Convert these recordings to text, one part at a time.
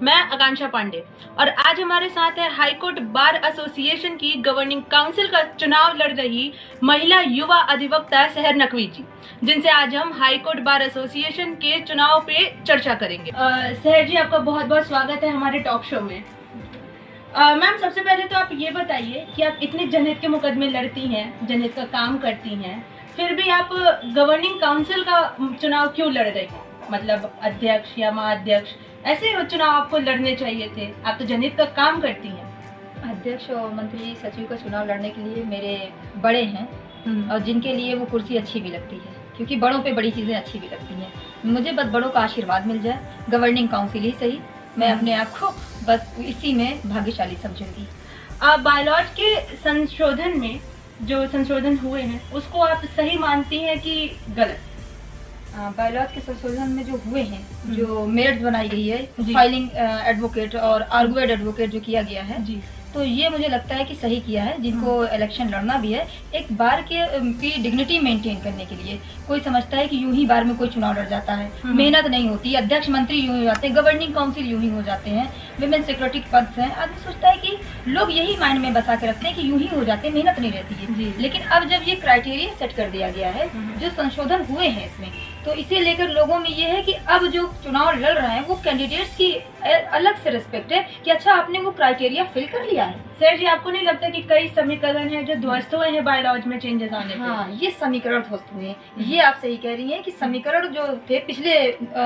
मैं आकांक्षा पांडे और आज हमारे साथ है हाईकोर्ट बार एसोसिएशन की गवर्निंग काउंसिल का चुनाव लड़ रही महिला युवा अधिवक्ता सहर नकवी जी, जिनसे आज हम हाईकोर्ट बार एसोसिएशन के चुनाव पे चर्चा करेंगे। सहर जी, आपका बहुत बहुत स्वागत है हमारे टॉक शो में। मैम, सबसे पहले तो आप ये बताइए कि आप इतने जनहित के मुकदमे लड़ती हैं, जनहित का काम करती हैं, फिर भी आप गवर्निंग काउंसिल का चुनाव क्यों लड़ रही हैं? मतलब अध्यक्ष या महाअध्यक्ष ऐसे चुनाव आपको लड़ने चाहिए थे, आप तो जनहित का काम करती हैं। अध्यक्ष और मंत्री सचिव का चुनाव लड़ने के लिए मेरे बड़े हैं और जिनके लिए वो कुर्सी अच्छी भी लगती है, क्योंकि बड़ों पे बड़ी चीज़ें अच्छी भी लगती हैं। मुझे बस बड़ों का आशीर्वाद मिल जाए, गवर्निंग काउंसिल ही सही, मैं अपने आप को बस इसी में भाग्यशाली समझूंगी। बायलॉज के संशोधन में जो संशोधन हुए हैं उसको आप सही मानती हैं कि गलत? बायलॉज के संशोधन में जो हुए हैं, जो मेरिट्स बनाई गई है, फाइलिंग एडवोकेट और आर्गुएड एडवोकेट जो किया गया है जी, तो ये मुझे लगता है कि सही किया है। जिनको इलेक्शन लड़ना भी है, एक बार की डिग्निटी मेंटेन करने के लिए, कोई समझता है कि यूं ही बार में कोई चुनाव लड़ जाता है, मेहनत नहीं होती, अध्यक्ष मंत्री यूं ही हो जाते हैं, गवर्निंग काउंसिल यूं ही हो जाते हैं, विमेन सिक्योरिटी पद हैं, आदमी सोचता है कि लोग यही माइंड में बसा के रखते हैं कि यूं ही हो जाते हैं, मेहनत नहीं रहती है। लेकिन अब जब ये क्राइटेरिया सेट कर दिया गया है, जो संशोधन हुए हैं इसमें, तो इसे लेकर लोगों में ये है कि अब जो चुनाव लड़ रहे हैं वो कैंडिडेट्स की अलग से रिस्पेक्ट है कि अच्छा आपने वो क्राइटेरिया फिल कर लिया है। सर जी, आपको नहीं लगता कि कई समीकरण हैं जो ध्वस्त हुए हैं बायलॉज में चेंजेस आने पे? हाँ, ये समीकरण ध्वस्त हुए हैं, ये आप सही कह रही हैं कि समीकरण जो थे पिछले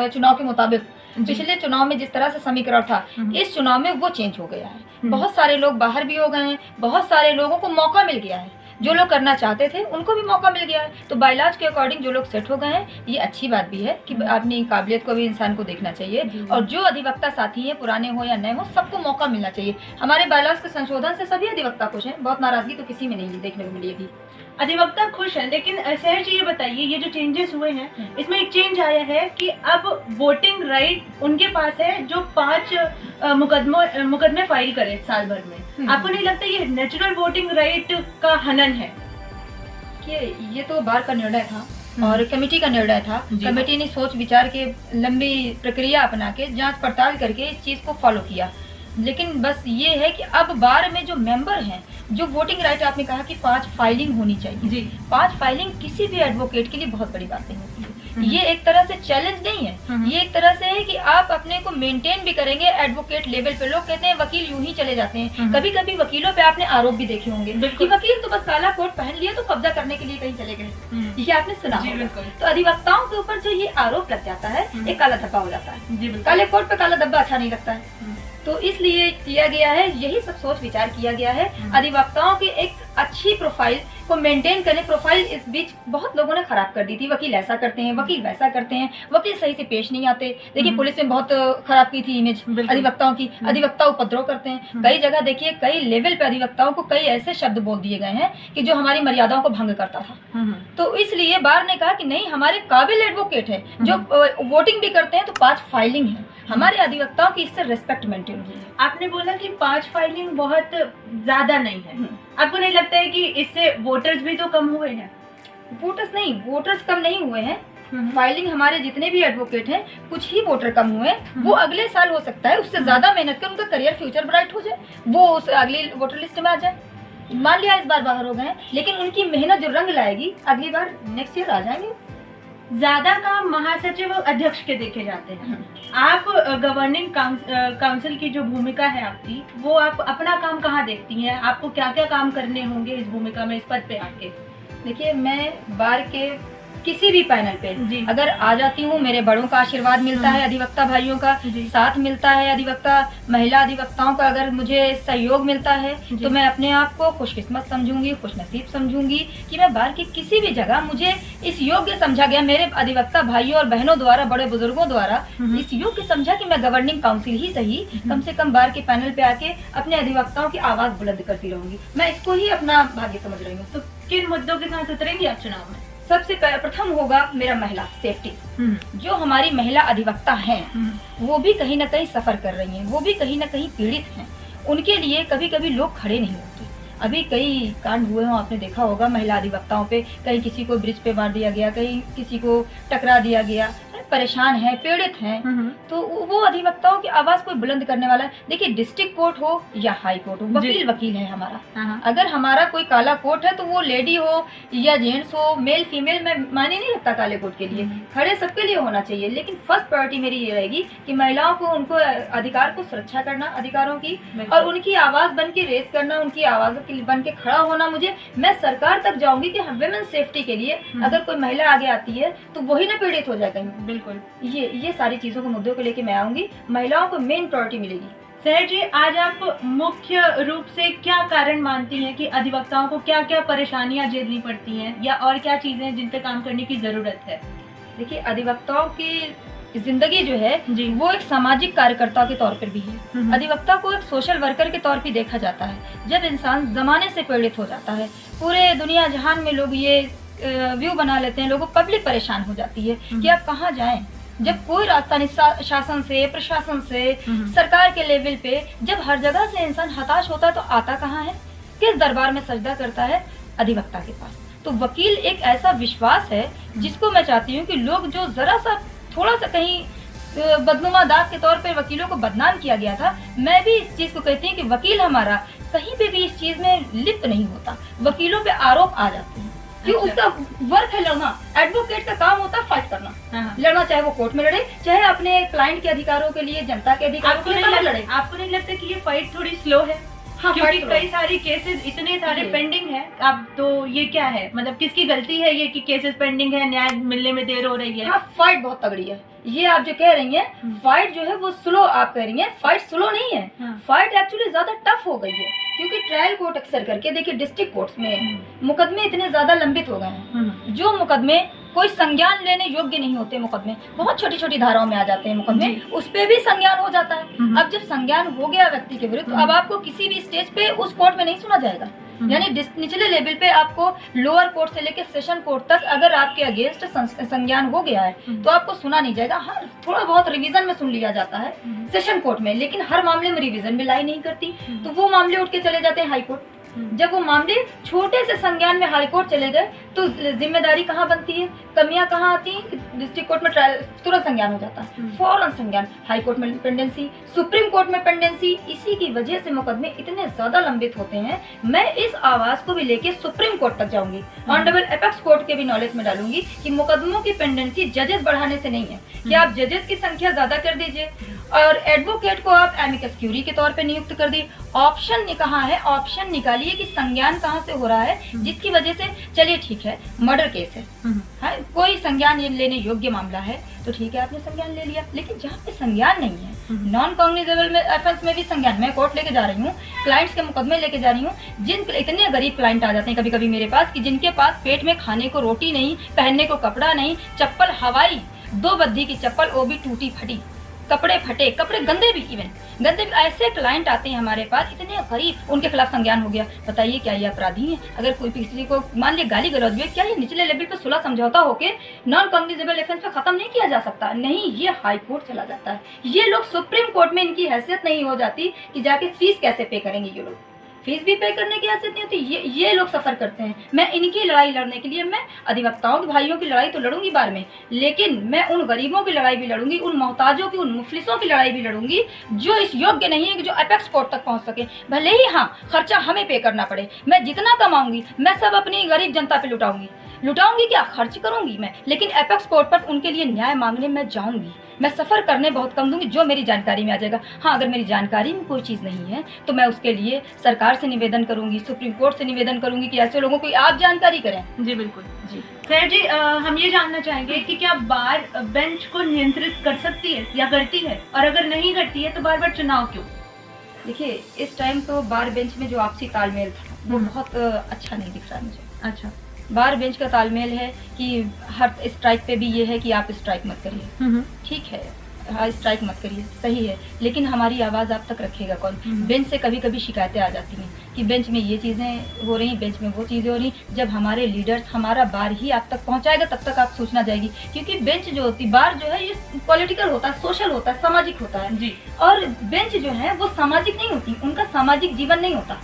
चुनाव के मुताबिक, पिछले चुनाव में जिस तरह से समीकरण था, इस चुनाव में वो चेंज हो गया है। बहुत सारे लोग बाहर भी हो गए हैं, बहुत सारे लोगों को मौका मिल गया है, जो लोग करना चाहते थे उनको भी मौका मिल गया है। तो बायलॉज के अकॉर्डिंग जो लोग सेट हो गए हैं, ये अच्छी बात भी है कि अपनी काबिलियत को भी इंसान को देखना चाहिए, और जो अधिवक्ता साथी हैं, पुराने हो या नए हो, सबको मौका मिलना चाहिए। हमारे बायलॉज के संशोधन से सभी अधिवक्ता खुश हैं, बहुत नाराजगी तो किसी में नहीं देखने को मिली अभी। अधिवक्ता खुश है, लेकिन सहर जी ये बताइए, ये जो चेंजेस हुए हैं इसमें एक चेंज आया है कि अब वोटिंग राइट उनके पास है जो 5 मुकदमे फाइल करे साल भर में। आपको नहीं लगता ये नेचुरल वोटिंग राइट का हनन है? कि ये तो बार का निर्णय था और कमेटी का निर्णय था। कमेटी ने सोच विचार के लंबी प्रक्रिया अपना के जांच पड़ताल करके इस चीज को फॉलो किया। लेकिन बस ये है कि अब बार में जो मेंबर हैं, जो वोटिंग राइट आपने कहा कि 5 फाइलिंग होनी चाहिए जी, 5 फाइलिंग किसी भी एडवोकेट के लिए बहुत बड़ी बात नहीं होती है। ये एक तरह से चैलेंज नहीं है, ये एक तरह से है कि आप अपने को मेंटेन भी करेंगे एडवोकेट लेवल पे। लोग कहते हैं वकील यूं ही चले जाते हैं, कभी कभी वकीलों पे आपने आरोप भी देखे होंगे कि वकील तो बस काला कोट पहन लिया तो कब्जा करने के लिए कहीं चले गए, ये आपने सुना होगा। तो अधिवक्ताओं के ऊपर जो ये आरोप लग जाता है, एक काला धब्बा हो जाता है। काले कोट पे काला धब्बा अच्छा नहीं लगता है, तो इसलिए किया गया है, यही सब सोच विचार किया गया है। अधिवक्ताओं की एक अच्छी प्रोफाइल को मेंटेन करने, प्रोफाइल इस बीच बहुत लोगों ने खराब कर दी थी, वकील ऐसा करते हैं, वकील वैसा करते हैं, वकील सही से पेश नहीं आते। देखिए पुलिस ने बहुत खराब की थी इमेज अधिवक्ताओं की, अधिवक्ता उपद्रव करते हैं। कई जगह देखिए, कई लेवल पे अधिवक्ताओं को कई ऐसे शब्द बोल दिए गए हैं कि जो हमारी मर्यादाओं को भंग करता था। तो इसलिए बार ने कहा कि नहीं, हमारे काबिल एडवोकेट है जो वोटिंग भी करते हैं, तो 5 फाइलिंग है, हमारे अधिवक्ताओं की इससे रेस्पेक्ट मेंटेन हुई है। आपने बोला कि 5 फाइलिंग बहुत ज्यादा नहीं है, आपको नहीं लगता है कि इससे वोटर्स भी तो कम हुए हैं? वोटर्स नहीं, वोटर्स कम नहीं हुए हैं। फाइलिंग हमारे जितने भी एडवोकेट हैं, कुछ ही वोटर कम हुए हैं। वो अगले साल हो सकता है उससे ज्यादा मेहनत कर, उनका करियर फ्यूचर ब्राइट हो जाए, वो उस अगली वोटर लिस्ट में आ जाए। मान लिया इस बार बाहर हो गए, लेकिन उनकी मेहनत जो रंग लाएगी अगली बार नेक्स्ट ईयर आ जाएंगे। ज्यादा काम महासचिव और अध्यक्ष के देखे जाते हैं। आप गवर्निंग काउंसिल की जो भूमिका है आपकी, वो आप अपना काम कहाँ देखती हैं? आपको क्या क्या काम करने होंगे इस भूमिका में, इस पद पे आके? देखिए, मैं बार के किसी भी पैनल पे अगर आ जाती हूँ, मेरे बड़ों का आशीर्वाद मिलता है, अधिवक्ता भाइयों का साथ मिलता है, अधिवक्ता महिला अधिवक्ताओं का अगर मुझे सहयोग मिलता है, तो मैं अपने आप को खुशकिस्मत समझूंगी, खुशनसीब समझूंगी कि मैं बार की किसी भी जगह मुझे इस योग्य समझा गया, मेरे अधिवक्ता भाइयों और बहनों द्वारा, बड़े बुजुर्गों द्वारा इस योग्य समझा कि मैं गवर्निंग काउंसिल ही सही, कम से कम बार के पैनल पे आके अपने अधिवक्ताओं की आवाज बुलंद करती रहूंगी। मैं इसको ही अपना भाग्य समझ रही हूँ। तो किन मुद्दों के साथ उतरेंगी आप चुनाव में? सबसे प्रथम होगा मेरा महिला सेफ्टी। जो हमारी महिला अधिवक्ता हैं, वो भी कहीं ना कहीं सफर कर रही हैं, वो भी कहीं ना कहीं पीड़ित हैं। उनके लिए कभी कभी लोग खड़े नहीं होते। अभी कई कांड हुए हों, आपने देखा होगा महिला अधिवक्ताओं पे, कहीं किसी को ब्रिज पे मार दिया गया, कहीं किसी को टकरा दिया गया। परेशान हैं, पीड़ित हैं, तो वो अधिवक्ताओं की आवाज कोई बुलंद करने वाला है। देखिए, डिस्ट्रिक्ट कोर्ट हो या हाई कोर्ट हो, वकील वकील है हमारा। अगर हमारा कोई काला कोट है तो वो लेडी हो या जेंट्स हो, मेल फीमेल में मायने नहीं रखता काले कोट के लिए, खड़े सबके लिए होना चाहिए। लेकिन फर्स्ट प्रायोरिटी मेरी ये रहेगी कि महिलाओं को, उनको अधिकार को सुरक्षा करना, अधिकारों की, और उनकी आवाज बन के रेस करना, उनकी आवाज बन के खड़ा होना। मैं सरकार तक जाऊंगी कि वुमेन सेफ्टी के लिए अगर कोई महिला आगे आती है तो वही ना पीड़ित हो जाए कहीं। बिल्कुल, ये सारी चीजों के मुद्दों को लेके मैं आऊंगी, महिलाओं को मेन प्रायोरिटी मिलेगी। सहर जी, आज आप मुख्य रूप से क्या कारण मानती हैं कि अधिवक्ताओं को क्या क्या परेशानियां झेलनी पड़ती हैं, या और क्या चीजें हैं जिन पे काम करने की जरूरत है? देखिए, अधिवक्ताओं की जिंदगी जो है वो एक सामाजिक कार्यकर्ता के तौर पर भी है। अधिवक्ता को एक सोशल वर्कर के तौर पर देखा जाता है। जब इंसान जमाने से पीड़ित हो जाता है, पूरे दुनिया जहान में लोग ये व्यू बना लेते हैं, लोगों पब्लिक परेशान हो जाती है कि आप कहाँ जाएं। जब कोई रास्ता नहीं, शासन से, प्रशासन से, सरकार के लेवल पे, जब हर जगह से इंसान हताश होता है तो आता कहाँ है, किस दरबार में सजदा करता है? अधिवक्ता के पास। तो वकील एक ऐसा विश्वास है जिसको मैं चाहती हूँ कि लोग, जो जरा सा थोड़ा सा कहीं बदनुमा दाग के तौर पे वकीलों को बदनाम किया गया था, मैं भी इस चीज को कहती हूँ कि वकील हमारा कहीं पे भी इस चीज में लिप्त नहीं होता। वकीलों पे आरोप आ जाते हैं कि उसका वर्क है लड़ना, एडवोकेट का काम होता है फाइट करना, लड़ना, चाहे वो कोर्ट में लड़े, चाहे अपने क्लाइंट के अधिकारों के लिए, जनता के अधिकारों के लिए लड़े। आपको नहीं लगता कि ये फाइट थोड़ी स्लो है? हाँ, क्योंकि कई सारी केसेस इतने सारे पेंडिंग है। अब तो ये क्या है, मतलब किसकी गलती है ये कि केसेस पेंडिंग है, न्याय मिलने में देर हो रही है? हाँ, फाइट बहुत तगड़ी है। ये आप जो कह रही हैं, फाइट जो है वो स्लो आप कह रही हैं, फाइट स्लो नहीं है। फाइट एक्चुअली ज्यादा टफ हो गई है, क्योंकि ट्रायल कोर्ट अक्सर करके, देखिए, डिस्ट्रिक्ट कोर्ट्स में मुकदमे इतने ज्यादा लंबित हो गए हैं। जो मुकदमे कोई संज्ञान लेने योग्य नहीं होते, मुकदमे बहुत छोटी छोटी धाराओं में आ जाते हैं मुकदमे, उस पे भी संज्ञान हो जाता है। अब जब संज्ञान हो गया व्यक्ति के विरुद्ध, तो अब आपको किसी भी स्टेज पे उस कोर्ट में नहीं सुना जाएगा। यानी निचले लेवल पे आपको, लोअर कोर्ट से लेकर सेशन कोर्ट तक, अगर आपके अगेंस्ट संज्ञान हो गया है तो आपको सुना नहीं जाएगा। हाँ, थोड़ा बहुत रिवीजन में सुन लिया जाता है सेशन कोर्ट में, लेकिन हर मामले में रिवीजन में लाई नहीं करती, तो वो मामले उठ के चले जाते हैं हाई कोर्ट। जब वो मामले छोटे से संज्ञान में हाई कोर्ट चले गए तो जिम्मेदारी कहाँ बनती है, कमियां कहाँ आती हैं? डिस्ट्रिक्ट कोर्ट में ट्रायल तुरंत संज्ञान हो जाता है, फौरन संज्ञान, हाई कोर्ट में पेंडेंसी, सुप्रीम कोर्ट में पेंडेंसी। इसी की वजह से मुकदमे इतने ज्यादा लंबित होते हैं। मैं इस आवाज को भी लेके सुप्रीम कोर्ट तक जाऊंगी, ऑनरेबल एपेक्स कोर्ट के भी नॉलेज में डालूंगी कि मुकदमों की पेंडेंसी जजेस बढ़ाने से नहीं है कि आप जजेस की संख्या ज्यादा कर दीजिए और एडवोकेट को आप एमिकस क्यूरी के तौर पे नियुक्त कर दिए। ऑप्शन कहाँ है? ऑप्शन निकालिए कि संज्ञान कहाँ से हो रहा है, जिसकी वजह से, चलिए ठीक है, मर्डर केस है, हाँ, कोई संज्ञान लेने योग्य मामला है तो ठीक है, आपने संज्ञान ले लिया। लेकिन जहाँ पे संज्ञान नहीं है, नॉन कॉग्निजेबल में ऑफेंस में भी संज्ञान, मैं कोर्ट लेके जा रही हूँ, क्लाइंट्स के मुकदमे लेके जा रही हूँ, जिन इतने गरीब क्लाइंट आ जाते हैं कभी कभी मेरे पास कि जिनके पास पेट में खाने को रोटी नहीं, पहनने को कपड़ा नहीं, चप्पल हवाई 2 बद्दी की चप्पल, वो भी टूटी फटी, कपड़े फटे, कपड़े गंदे भी, इवन गंदे भी, ऐसे क्लाइंट आते हैं हमारे पास, इतने गरीब, उनके खिलाफ संज्ञान हो गया। बताइए, क्या ये अपराधी है? अगर कोई किसी को मान लिया गाली गलौज हुई, क्या ये निचले लेवल पे सुलह समझौता होके नॉन कॉग्निजेबल ऑफेंस पे खत्म नहीं किया जा सकता? नहीं, ये हाई कोर्ट चला जाता है। ये लोग सुप्रीम कोर्ट में, इनकी हैसियत नहीं हो जाती कि जाके फीस कैसे पे करेंगे। ये लोग फीस भी पे करने की हैसियत नहीं होती, ये लोग सफर करते हैं। मैं इनकी लड़ाई लड़ने के लिए, मैं अधिवक्ताओं के भाइयों की लड़ाई तो लड़ूंगी बार में, लेकिन मैं उन गरीबों की लड़ाई भी लड़ूंगी, उन मोहताजों की, उन मुफलिसों की लड़ाई भी लड़ूंगी जो इस योग्य नहीं है कि जो अपेक्स कोर्ट तक पहुंच सके। भले ही हाँ, खर्चा हमें पे करना पड़े, मैं जितना कमाऊंगी मैं सब अपनी गरीब जनता पे लुटाऊंगी, क्या खर्च करूंगी मैं, लेकिन एपेक्स कोर्ट पर उनके लिए न्याय मांगने मैं जाऊंगी। मैं सफर करने बहुत कम दूंगी, जो मेरी जानकारी में आ जाएगा। हाँ, अगर मेरी जानकारी में कोई चीज नहीं है तो मैं उसके लिए सरकार से निवेदन करूंगी, सुप्रीम कोर्ट से निवेदन करूंगी कि ऐसे लोगों को आप जानकारी करें। जी बिल्कुल जी। सर जी, हम ये जानना चाहेंगे कि क्या बार बेंच को नियंत्रित कर सकती है या करती है, और अगर नहीं करती है तो बार बार चुनाव क्यों? देखिए, इस टाइम तो बार बेंच में जो आपसी तालमेल था वो बहुत अच्छा नहीं दिख रहा मुझे। अच्छा, बार बेंच का तालमेल है कि हर स्ट्राइक पे भी ये है कि आप स्ट्राइक मत करिए, ठीक है, हाँ, स्ट्राइक मत करिए, सही है, लेकिन हमारी आवाज़ आप तक रखेगा कौन? बेंच से कभी कभी शिकायतें आ जाती हैं कि बेंच में ये चीज़ें हो रही, बेंच में वो चीज़ें हो रही। जब हमारे लीडर्स हमारा बार ही आप तक पहुंचाएगा तब तक आप सूचना जाएगी, क्योंकि बेंच जो होती, बार जो है ये पॉलिटिकल होता है, सोशल होता है, सामाजिक होता है जी, और बेंच जो है वो सामाजिक नहीं होती, उनका सामाजिक जीवन नहीं होता।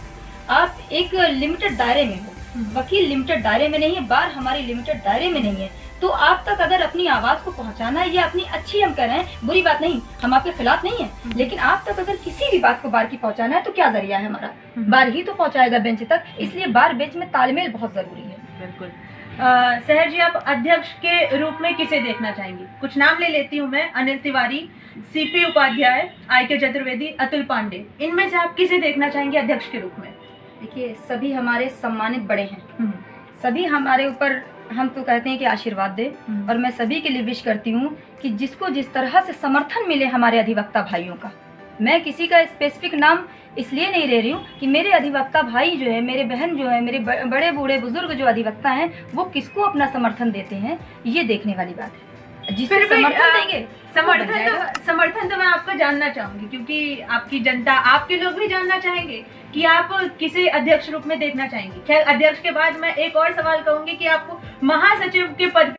आप एक लिमिटेड दायरे में हो, वकील लिमिटेड दायरे में नहीं है, बार हमारी लिमिटेड दायरे में नहीं है, तो आप तक अगर अपनी आवाज को पहुंचाना है या अपनी अच्छी हम कर रहे हैं, बुरी बात नहीं, हम आपके खिलाफ नहीं है, लेकिन आप तक अगर किसी भी बात को बार की पहुंचाना है तो क्या जरिया है हमारा, बार ही तो पहुंचाएगा बेंच तक। इसलिए बार बेंच में तालमेल बहुत जरूरी है। बिल्कुल। सहर जी, आप अध्यक्ष के रूप में किसे देखना चाहेंगी? कुछ नाम ले लेती हूँ मैं, अनिल तिवारी, सीपी उपाध्याय, IK चतुर्वेदी, अतुल पांडे, इनमें से आप किसे देखना चाहेंगे अध्यक्ष के रूप में? देखिए, सभी हमारे सम्मानित बड़े हैं, सभी हमारे ऊपर, हम तो कहते हैं कि आशीर्वाद दे, और मैं सभी के लिए विश करती हूँ कि जिसको जिस तरह से समर्थन मिले हमारे अधिवक्ता भाइयों का। मैं किसी का स्पेसिफिक नाम इसलिए नहीं ले रही हूँ कि मेरे अधिवक्ता भाई जो है, मेरे बहन जो है, मेरे बड़े बूढ़े बुजुर्ग जो अधिवक्ता हैं, वो किसको अपना समर्थन देते हैं, ये देखने वाली बात है। जिसे समर्थन देंगे, समर्थन तो मैं आपका जानना चाहूंगी, क्योंकि आपकी जनता, आपके लोग भी जानना चाहेंगे कि आप किसे अध्यक्ष रूप में देखना चाहेंगे। खैर, अध्यक्ष के बाद मैं एक और सवाल कहूंगी कि आपको महासचिव के पद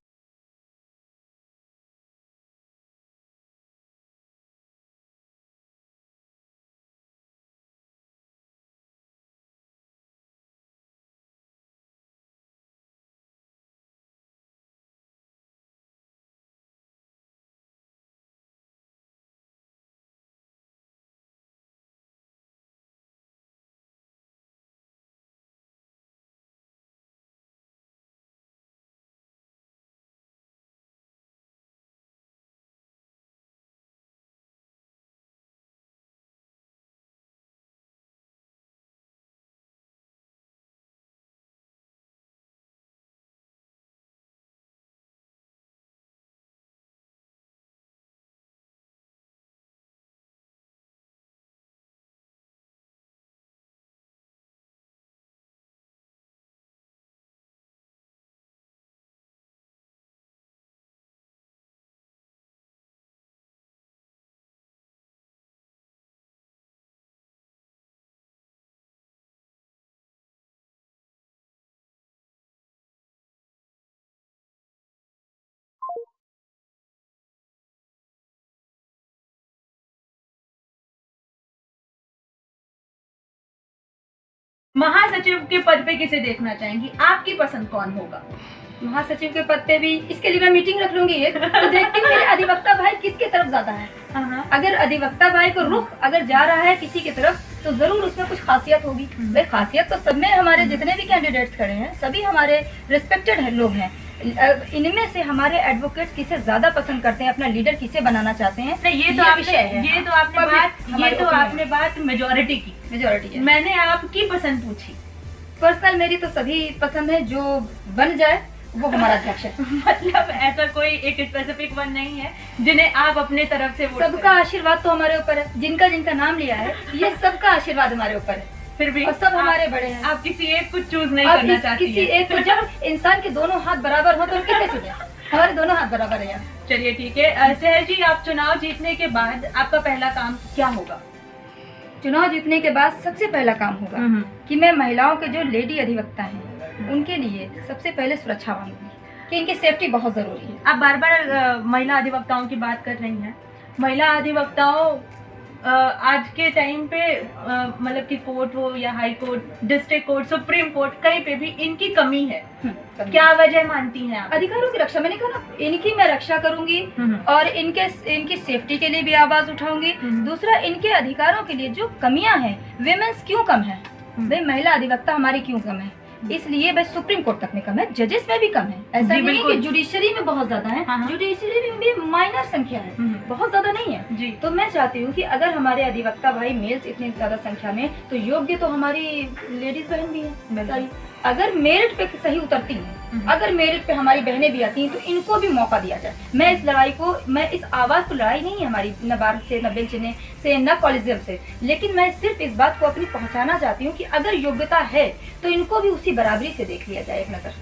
महासचिव के पद पे किसे देखना चाहेंगी? आपकी पसंद कौन होगा? महासचिव के पद पे भी इसके लिए मैं मीटिंग रख लूंगी एक, तो देखती हूँ मेरे अधिवक्ता भाई किसके तरफ ज्यादा है। अगर अधिवक्ता भाई को रुख अगर जा रहा है किसी की तरफ, तो जरूर उसमें कुछ खासियत होगी। भाई, खासियत तो सब में, हमारे जितने भी कैंडिडेट्स खड़े हैं सभी हमारे रिस्पेक्टेड लोग हैं। इनमें से हमारे एडवोकेट किसे ज्यादा पसंद करते हैं, अपना लीडर किसे बनाना चाहते हैं, ये तो आपने बात मेजोरिटी की। मैंने आपकी पसंद पूछी। पर्सनल मेरी तो सभी पसंद है, जो बन जाए वो हमारा अध्यक्ष है। मतलब ऐसा कोई एक स्पेसिफिक वन नहीं है जिन्हें आप अपने तरफ से वोट करें? सबका आशीर्वाद तो हमारे ऊपर है, जिनका जिनका नाम लिया है ये सबका आशीर्वाद हमारे ऊपर है। फिर भी और सब हमारे बड़े हैं। आप किसी एक को चूज नहीं करना चाहती किसी एक को, जब इंसान के दोनों हाथ बराबर हो तो किसे चुने? हमारे दोनों हाथ बराबर है। चलिए ठीक है। सहर जी, आप चुनाव जीतने के बाद आपका पहला काम क्या होगा? चुनाव जीतने के बाद सबसे पहला काम होगा कि मैं महिलाओं के जो लेडी अधिवक्ता हैं उनके लिए सबसे पहले सुरक्षा मांगूंगी कि इनकी सेफ्टी बहुत जरूरी है। आप बार बार महिला अधिवक्ताओं की बात कर रही हैं। महिला अधिवक्ताओं आज के टाइम पे मतलब कि कोर्ट हो या high court, district court, supreme court, कहीं पे भी इनकी कमी है। क्या वजह मानती हैं आप? अधिकारों की रक्षा, मैंने कहा ना, इनकी मैं रक्षा करूंगी और इनकी सेफ्टी के लिए भी आवाज उठाऊंगी। दूसरा, इनके अधिकारों के लिए जो कमियां हैं, विमेंस क्यों कम है, भाई महिला अधिवक्ता हमारी क्यों कम है, इसलिए भाई सुप्रीम कोर्ट तक में कम है, जजेस में भी कम है। ऐसा नहीं है कि जुडिशरी में बहुत ज्यादा है, जुडिशरी में भी माइनर संख्या है, बहुत ज्यादा नहीं है जी। तो मैं चाहती हूँ कि अगर हमारे अधिवक्ता भाई मेल्स इतनी ज्यादा संख्या में, तो योग्य तो हमारी लेडीज बहन भी है। अगर मेरिट पे सही उतरती हैं, अगर मेरिट पे हमारी बहनें भी आती हैं, तो इनको भी मौका दिया जाए। मैं इस लड़ाई को, मैं इस आवाज को, लड़ाई नहीं है हमारी, न बार से, न बेंच से, न कॉलेजियम से, लेकिन मैं सिर्फ इस बात को अपनी पहुंचाना चाहती हूँ कि अगर योग्यता है तो इनको भी उसी बराबरी से देख लिया जाए एक नजर,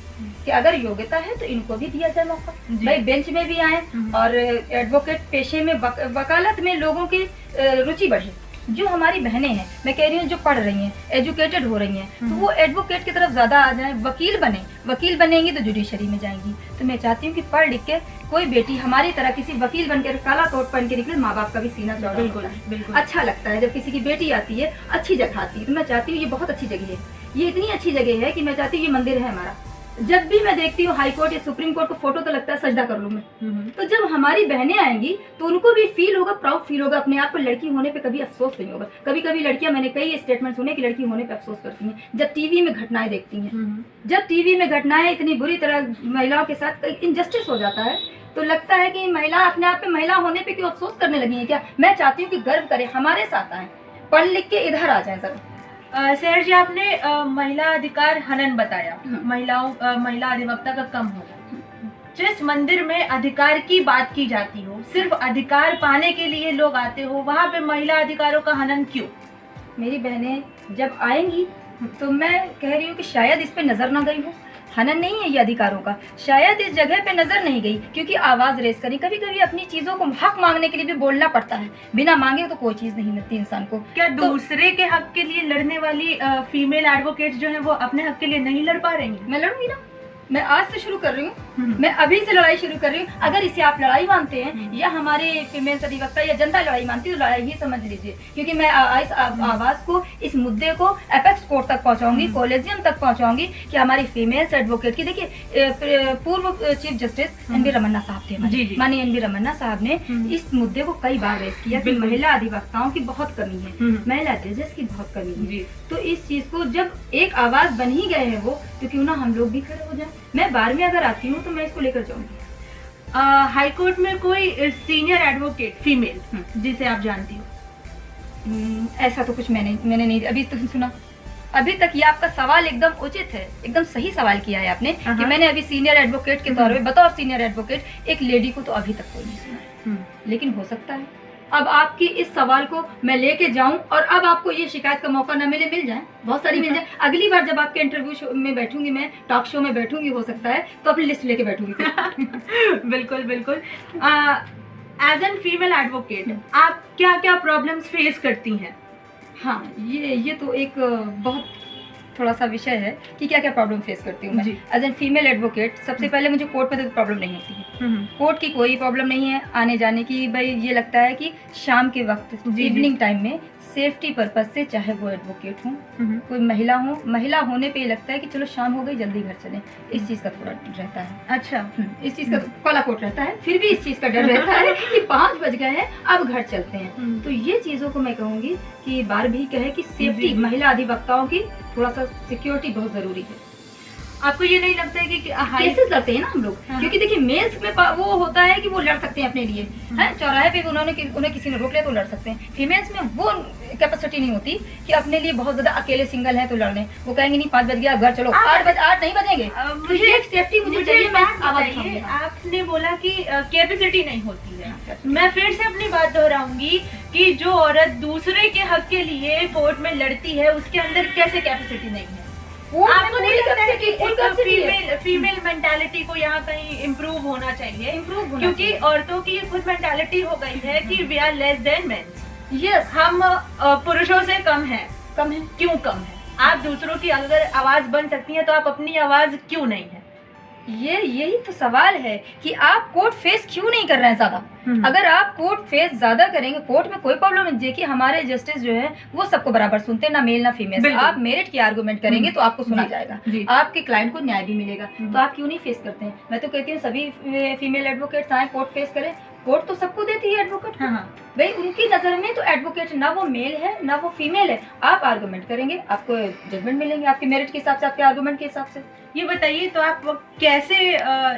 कि अगर योग्यता है तो इनको भी दिया जाए मौका। भाई बेंच में भी आए और एडवोकेट पेशे में, वकालत में लोगों की रुचि बढ़े। जो हमारी बहनें हैं, मैं कह रही हूँ, जो पढ़ रही हैं, एजुकेटेड हो रही हैं, तो वो एडवोकेट की तरफ ज्यादा आ जाएं, वकील बने। वकील बनेंगी तो जुडिशरी में जाएंगी। तो मैं चाहती हूँ कि पढ़ लिख के कोई बेटी हमारी तरह किसी वकील बनकर काला कोट पहन के निकले, माँ बाप का भी सीना चौड़ा होता है। बिल्कुल अच्छा लगता है जब किसी की बेटी आती है, अच्छी जगह आती है। तो मैं चाहती हूँ, ये बहुत अच्छी जगह है, ये इतनी अच्छी जगह है कि मैं चाहती हूँ ये मंदिर है हमारा, जब भी मैं देखती हूँ हाई कोर्ट या सुप्रीम कोर्ट को फोटो तो लगता है सजदा कर लूँ मैं। तो जब हमारी बहनें आएंगी तो उनको भी फील होगा, प्राउड फील होगा अपने आप को, लड़की होने पे कभी अफसोस नहीं होगा। कभी कभी लड़कियां, मैंने कई स्टेटमेंट सुने कि लड़की होने पे अफसोस करती हैं जब टीवी में घटनाएं देखती हैं। जब टीवी में घटनाएं इतनी बुरी तरह महिलाओं के साथ इनजस्टिस हो जाता है तो लगता है कि महिला अपने आप पे महिला होने पे क्यों अफसोस करने लगी है क्या। मैं चाहती हूँ कि गर्व करें, हमारे साथ आए, पढ़ लिख के इधर आ जाए जरा। सर जी, आपने महिला अधिकार हनन बताया, महिला अधिवक्ता का कम होगा। जिस मंदिर में अधिकार की बात की जाती हो, सिर्फ अधिकार पाने के लिए लोग आते हो, वहाँ पे महिला अधिकारों का हनन क्यों? मेरी बहनें जब आएंगी तो मैं कह रही हूँ कि शायद इस पे नजर ना गई हो। हनन नहीं है ये अधिकारों का, शायद इस जगह पे नजर नहीं गई क्योंकि आवाज रेस करी। कभी कभी अपनी चीजों को हक मांगने के लिए भी बोलना पड़ता है, बिना मांगे तो कोई चीज नहीं मिलती इंसान को। क्या दूसरे के हक के लिए लड़ने वाली फीमेल एडवोकेट्स जो है वो अपने हक के लिए नहीं लड़ पा रही हैं? मैं लड़ूंगी ना, मैं आज से शुरू कर रही हूँ, मैं अभी से लड़ाई शुरू कर रही हूँ। अगर इसे आप लड़ाई मानते हैं या हमारे फीमेल अधिवक्ता या जनता लड़ाई मानती है तो लड़ाई ही समझ लीजिए, क्योंकि मैं इस आवाज को, इस मुद्दे को एपेक्स कोर्ट तक पहुंचाऊंगी, कॉलेजियम तक पहुंचाऊंगी कि हमारी फीमेल्स एडवोकेट की, देखिए पूर्व chief justice N B Ramana साहब थे, माननीय एन बी रमन्ना साहब ने इस मुद्दे को कई बार रेस किया कि महिला अधिवक्ताओं की बहुत कमी है, महिला जजेस की बहुत कमी है। तो इस चीज को जब एक आवाज बन ही गए हैं वो, तो क्यों ना हम लोग भी खड़े हो जाए। मैं बार में अगर आती हूँ तो मैं इसको लेकर जाऊंगी। हाई कोर्ट में कोई सीनियर एडवोकेट फीमेल जिसे आप जानती हो? ऐसा तो कुछ मैंने नहीं अभी तक सुना। अभी तक ये आपका सवाल एकदम उचित है, एकदम सही सवाल किया है आपने कि मैंने अभी सीनियर एडवोकेट के तौर पे, बतौर सीनियर एडवोकेट एक लेडी को तो अभी तक कोई नहीं सुना, लेकिन हो सकता है अब आपकी इस सवाल को मैं लेके जाऊं और अब आपको ये शिकायत का मौका न मिल जाए, बहुत सारी मिल जाए। अगली बार जब आपके इंटरव्यू में बैठूंगी, मैं टॉक शो में बैठूंगी, हो सकता है तो अपनी लिस्ट लेके बैठूंगी। बिल्कुल बिल्कुल। एज एन फीमेल एडवोकेट आप क्या क्या प्रॉब्लम्स फेस करती हैं? हाँ, ये तो एक बहुत थोड़ा सा विषय है कि क्या क्या प्रॉब्लम फेस करती हूँ मैं एज एन फीमेल एडवोकेट। सबसे पहले मुझे कोर्ट में तो प्रॉब्लम नहीं होती है, कोर्ट की कोई प्रॉब्लम नहीं है आने जाने की। भाई ये लगता है कि शाम के वक्त, इवनिंग टाइम में सेफ्टी पर्पज से, चाहे वो एडवोकेट हो, कोई महिला हो, महिला होने पे ये लगता है कि चलो शाम हो गई जल्दी घर चले, इस चीज का थोड़ा रहता है। अच्छा, इस चीज का काला कोट रहता है, फिर भी इस चीज का डर रहता है कि 5 बज गए हैं अब घर चलते हैं। तो ये चीजों को मैं कहूंगी कि बार भी कहे कि सेफ्टी, महिला अधिवक्ताओं की थोड़ा सा सिक्योरिटी बहुत जरूरी है। आपको ये नहीं लगता है कि केसेस लड़ते हैं ना हम लोग, क्योंकि देखिए मेल्स में वो होता है कि वो लड़ सकते हैं अपने लिए, है चौराहे पे उन्हें किसी ने रोक लिया तो लड़ सकते हैं। फीमेल्स में वो कैपेसिटी नहीं होती कि अपने लिए बहुत ज्यादा अकेले सिंगल है तो लड़ने, वो कहेंगे नहीं 5 बज गया घर चलो, 8 नहीं बजेंगे। मुझे एक सेफ्टी मुझे चाहिए। आपने बोला कि कैपेसिटी नहीं होती है, मैं फिर से अपनी बात दोहराऊंगी कि जो औरत दूसरे के हक के लिए कोर्ट में लड़ती है उसके अंदर कैसे कैपेसिटी नहीं है? आपको नहीं लगता है कि फीमेल मेंटालिटी को यहाँ कहीं इम्प्रूव होना चाहिए? क्योंकि औरतों की खुद मेंटालिटी हो गई है कि we are less than men. Yes, हम पुरुषों से कम है। क्यों कम है? आप दूसरों की अगर आवाज बन सकती हैं तो आप अपनी आवाज क्यों नहीं है? यही तो सवाल है कि आप कोर्ट फेस क्यों नहीं कर रहे हैं ज्यादा। अगर आप कोर्ट फेस ज्यादा करेंगे, कोर्ट में कोई प्रॉब्लम नहीं। देखिए हमारे जस्टिस जो है वो सबको बराबर सुनते हैं, ना मेल ना फीमेल। आप मेरिट की आर्गुमेंट करेंगे तो आपको सुना जाएगा, आपके क्लाइंट को न्याय भी मिलेगा। तो आप क्यों नहीं फेस करते हैं? मैं तो कहती हूँ सभी फीमेल एडवोकेट्स आए, कोर्ट फेस करें। कोर्ट तो सबको देती है एडवोकेट, भाई उनकी नजर में तो एडवोकेट ना वो मेल है ना वो फीमेल है। आप आर्गुमेंट करेंगे, आपको जजमेंट मिलेंगे आपके मेरिट के हिसाब से, आपके आर्गुमेंट के हिसाब से। ये बताइए तो आप कैसे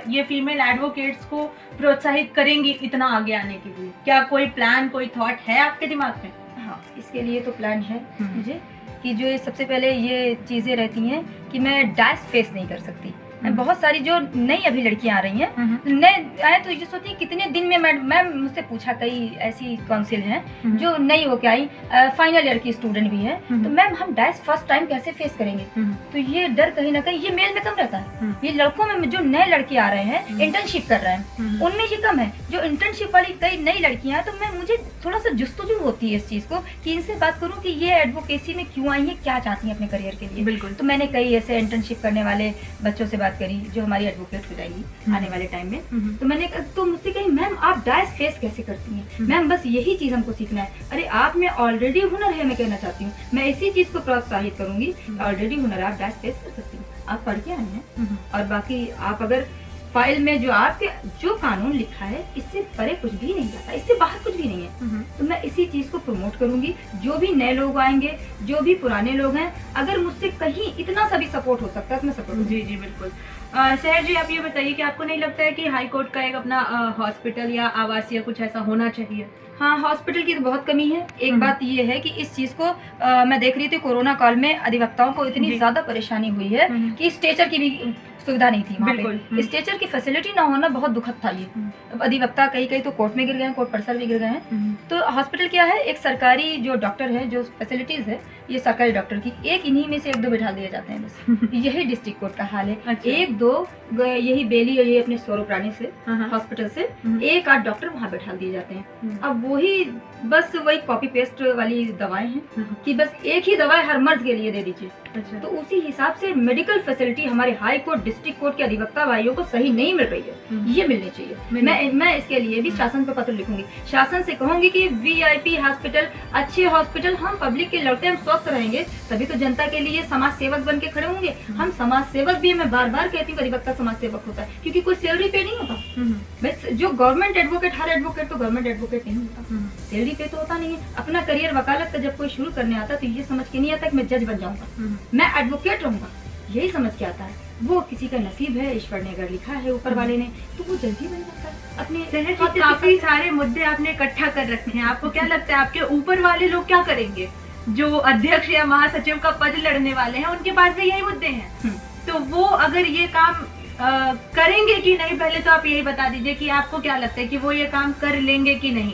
ये फीमेल एडवोकेट्स को प्रोत्साहित करेंगी इतना आगे आने के लिए? क्या कोई प्लान, कोई थॉट है आपके दिमाग में? हाँ, इसके लिए तो प्लान है मुझे कि जो सबसे पहले ये चीजें रहती हैं कि मैं डाइस फेस नहीं कर सकती। बहुत सारी जो नई अभी लड़कियां आ रही हैं, नए आए तो ये सोचती हैं कितने दिन में मैम मुझसे पूछा, कई ऐसी काउंसिल हैं जो नई होके आई, फाइनल ईयर की स्टूडेंट भी है, तो मैम हम डाइस फर्स्ट टाइम कैसे फेस करेंगे? तो ये डर कहीं ना कहीं ये मेल में कम रहता है। ये लड़कों में जो नए लड़के आ रहे हैं, इंटर्नशिप कर रहे हैं, उनमें ये कम है। जो इंटर्नशिप वाली कई नई लड़कियां हैं, तो मुझे थोड़ा सा जुस्तजू होती है इस चीज को कि इनसे बात करूं कि ये एडवोकेसी में क्यों आई है, क्या चाहती है अपने करियर के लिए। बिल्कुल। तो मैंने कई ऐसे इंटर्नशिप करने वाले बच्चों से करी जो हमारी एडवोकेट हो जाएंगी आने वाले टाइम में। तो मैंने तो मुझसे कही मैम आप डाइस फेस कैसे करती हैं? मैम बस यही चीज हमको सीखना है। अरे आप में ऑलरेडी हुनर है, मैं कहना चाहती हूँ, मैं इसी चीज को प्रोत्साहित करूंगी। ऑलरेडी हुनर, आप डाइस फेस कर सकती हैं। आप पढ़ के आए हैं, और बाकी आप अगर फाइल में जो कानून लिखा है इससे परे कुछ भी नहीं जाता, इससे बाहर कुछ भी नहीं है। तो मैं इसी चीज को प्रमोट करूंगी। जो भी नए लोग आएंगे, जो भी पुराने लोग हैं, अगर मुझसे कहीं इतना सा भी सपोर्ट हो सकता है तो मैं सपोर्ट। जी जी बिल्कुल। शहर जी, आप ये बताइए कि आपको नहीं लगता है कि हाई कोर्ट का एक अपना हॉस्पिटल या आवासीय कुछ ऐसा होना चाहिए? हाँ, हॉस्पिटल की तो बहुत कमी है। एक बात ये है कि इस चीज को मैं देख रही थी, कोरोना काल में अधिवक्ताओं को इतनी ज्यादा परेशानी हुई है कि स्ट्रेचर की भी सुविधा नहीं थी वहाँ पे। स्ट्रेचर की फैसिलिटी ना होना बहुत दुखद था। ये अधिवक्ता कई तो कोर्ट में गिर गए हैं, कोर्ट परिसर भी गिर गए हैं। तो हॉस्पिटल क्या है, एक सरकारी जो डॉक्टर है, जो फैसिलिटीज है, ये सरकारी डॉक्टर की एक इन्हीं में से 1-2 बैठा दिए जाते हैं बस। यही डिस्ट्रिक्ट कोर्ट का हाल है। अच्छा। 1-2 यही बेली और ये अपने स्वरूपरानी से हॉस्पिटल से 1-8 डॉक्टर वहाँ बैठा दिए जाते हैं। अब वही कॉपी पेस्ट वाली दवाएं हैं कि बस एक ही दवाई हर मर्ज के लिए दे दीजिए। अच्छा। तो उसी हिसाब से मेडिकल फैसिलिटी हमारे हाई कोर्ट, डिस्ट्रिक्ट कोर्ट के अधिवक्ता भाइयों को सही नहीं मिल रही है। ये मिलनी चाहिए। मैं इसके लिए भी शासन पे पत्र लिखूंगी, शासन से कहूंगी कि VIP हॉस्पिटल, अच्छे हॉस्पिटल, हम पब्लिक के लड़ते, हम स्वस्थ रहेंगे तभी तो जनता के लिए समाज सेवक बन के खड़े होंगे। हम समाज सेवक भी, मैं बार बार कहती हूँ अधिवक्ता समाज सेवक होता है, क्योंकि कोई सैलरी पे नहीं होता। बस जो गवर्नमेंट एडवोकेट, हर एडवोकेट तो गवर्नमेंट एडवोकेट नहीं होता, सैलरी पे तो होता नहीं है। अपना करियर वकालत का जब कोई शुरू करने आता तो ये समझ के नहीं आता कि मैं जज बन जाऊंगा, मैं एडवोकेट रहूंगा, यही समझ के आता है। वो किसी का नसीब है, ईश्वर ने अगर लिखा है ऊपर वाले ने, तो वो जल्दी बन जाता है। अपने काफी सारे मुद्दे आपने इकट्ठा कर रखे हैं। आपको क्या लगता है आपके ऊपर वाले लोग क्या करेंगे? जो अध्यक्ष या महासचिव का पद लड़ने वाले हैं, उनके पास भी यही मुद्दे हैं। तो वो अगर ये काम करेंगे कि नहीं, पहले तो आप यही बता दीजिए कि आपको क्या लगता है कि वो ये काम कर लेंगे कि नहीं,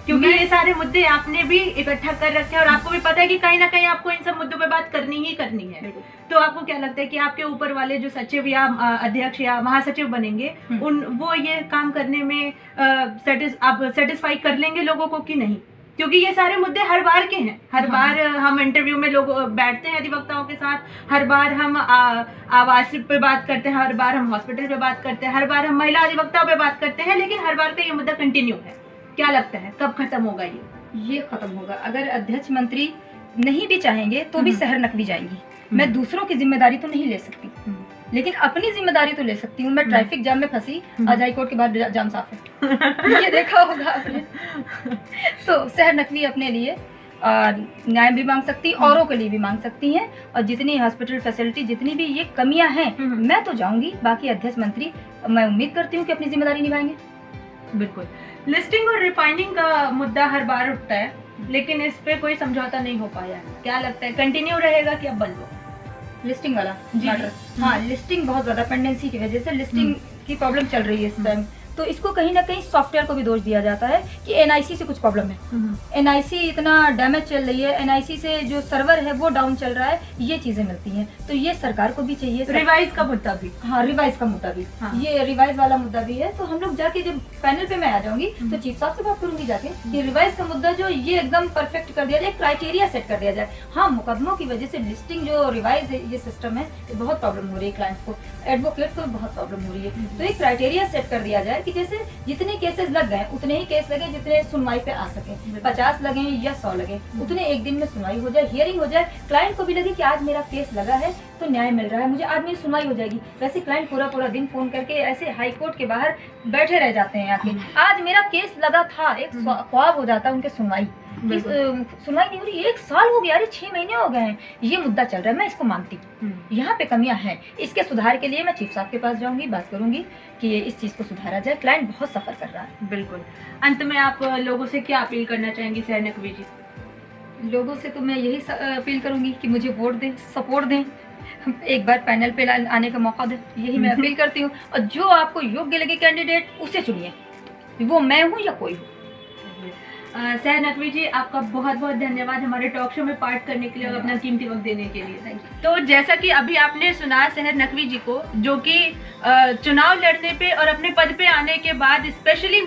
क्योंकि ये सारे मुद्दे आपने भी इकट्ठा कर रखे हैं और आपको भी पता है कि कहीं ना कहीं आपको इन सब मुद्दों पे बात करनी ही करनी है। तो आपको क्या लगता है कि आपके ऊपर वाले जो सचिव या अध्यक्ष या महासचिव बनेंगे, वो ये काम करने में आप सेटिस्फाई कर लेंगे लोगों को कि नहीं? क्योंकि ये सारे मुद्दे हर बार के हैं। हर बार हम इंटरव्यू में लोग बैठते हैं अधिवक्ताओं के साथ, हर बार हम आवास पे बात करते हैं, हर बार हम हॉस्पिटल पे बात करते हैं, हर बार हम महिला अधिवक्ताओं पे बात करते हैं, लेकिन हर बार का ये मुद्दा कंटिन्यू है। क्या लगता है कब खत्म होगा ये खत्म होगा? अगर अध्यक्ष मंत्री नहीं भी चाहेंगे तो भी शहर नकवी जाएंगी। मैं दूसरों की जिम्मेदारी तो नहीं ले सकती, लेकिन अपनी जिम्मेदारी तो ले सकती हूँ। मैं ट्रैफिक जाम में फंसी, आज हाई कोर्ट के बाद जाम साफ है। ये देखा होगा आपने। तो शहर नकवी अपने लिए न्याय भी मांग सकती, औरों के लिए भी मांग सकती हैं। और जितनी हॉस्पिटल फैसिलिटी, जितनी भी ये कमियां हैं, मैं तो जाऊंगी। बाकी अध्यक्ष मंत्री, मैं उम्मीद करती हूँ कि अपनी जिम्मेदारी निभाएंगे। बिल्कुल। लिस्टिंग और रिफाइनिंग का मुद्दा हर बार उठता है, लेकिन इस पे कोई समझौता नहीं हो पाया है। क्या लगता है कंटिन्यू रहेगा कि अब बंद हो? लिस्टिंग वाला मैटर? हाँ, लिस्टिंग बहुत ज्यादा पेंडेंसी की वजह से लिस्टिंग की प्रॉब्लम चल रही है इस टाइम। तो इसको कहीं ना कहीं सॉफ्टवेयर को भी दोष दिया जाता है कि NIC से कुछ प्रॉब्लम है। NIC इतना डैमेज चल रही है, NIC से जो सर्वर है वो डाउन चल रहा है, ये चीजें मिलती हैं। तो ये सरकार को भी चाहिए। रिवाइज का मुद्दा भी? हाँ, रिवाइज का मुद्दा भी। ये रिवाइज वाला मुद्दा भी है। तो हम लोग जाके जब पैनल पे मैं आ जाऊंगी तो चीफ साहब से बात करूंगी जाके कि रिवाइज का मुद्दा जो ये एकदम परफेक्ट कर दिया जाए, क्राइटेरिया सेट कर दिया जाए। हाँ, मुकदमों की वजह से लिस्टिंग जो रिवाइज है, ये सिस्टम है, बहुत प्रॉब्लम हो रही है क्लाइंट्स को, एडवोकेट्स को भी बहुत प्रॉब्लम हो रही है। तो एक क्राइटेरिया सेट कर दिया जाए कि जैसे जितने केसेस लग गए उतने ही केस लगे जितने सुनवाई पे आ सके। 50 लगे या 100 लगे, उतने एक दिन में सुनवाई हो जाए, हियरिंग हो जाए। क्लाइंट को भी लगे कि आज मेरा केस लगा है तो न्याय मिल रहा है, मुझे आज मेरी सुनवाई हो जाएगी। वैसे क्लाइंट पूरा दिन फोन करके ऐसे हाई कोर्ट के बाहर बैठे रह जाते हैं आके, आज मेरा केस लगा था, एक ख्वाब हो जाता है उनके सुनवाई। सुनवाई नहीं हो रही, 1 साल हो गया, अरे 6 महीने हो गए हैं, ये मुद्दा चल रहा है। मैं इसको मानती हूँ, यहाँ पे कमियां हैं। इसके सुधार के लिए मैं चीफ साहब के पास जाऊंगी, बात करूंगी कि इस चीज को सुधारा जाए। क्लाइंट बहुत सफर कर रहा है। बिल्कुल। अंत में आप लोगों से क्या अपील करना चाहेंगी शहर नकवी जी? लोगों से तो मैं यही अपील करूंगी कि मुझे वोट दें, सपोर्ट दें, एक बार पैनल पे आने का मौका दें, यही मैं अपील करती हूँ। और जो आपको योग्य लगे कैंडिडेट, उसे चुनिए, वो मैं हूँ या कोई हो। शहर नकवी जी, आपका बहुत बहुत धन्यवाद हमारे टॉक शो में पार्ट करने के लिए और अपना कीमती वक्त देने के लिए। Thank you. तो जैसा कि अभी आपने सुना शहर नकवी जी को, जो कि चुनाव लड़ने पे और अपने पद पे आने के बाद स्पेशली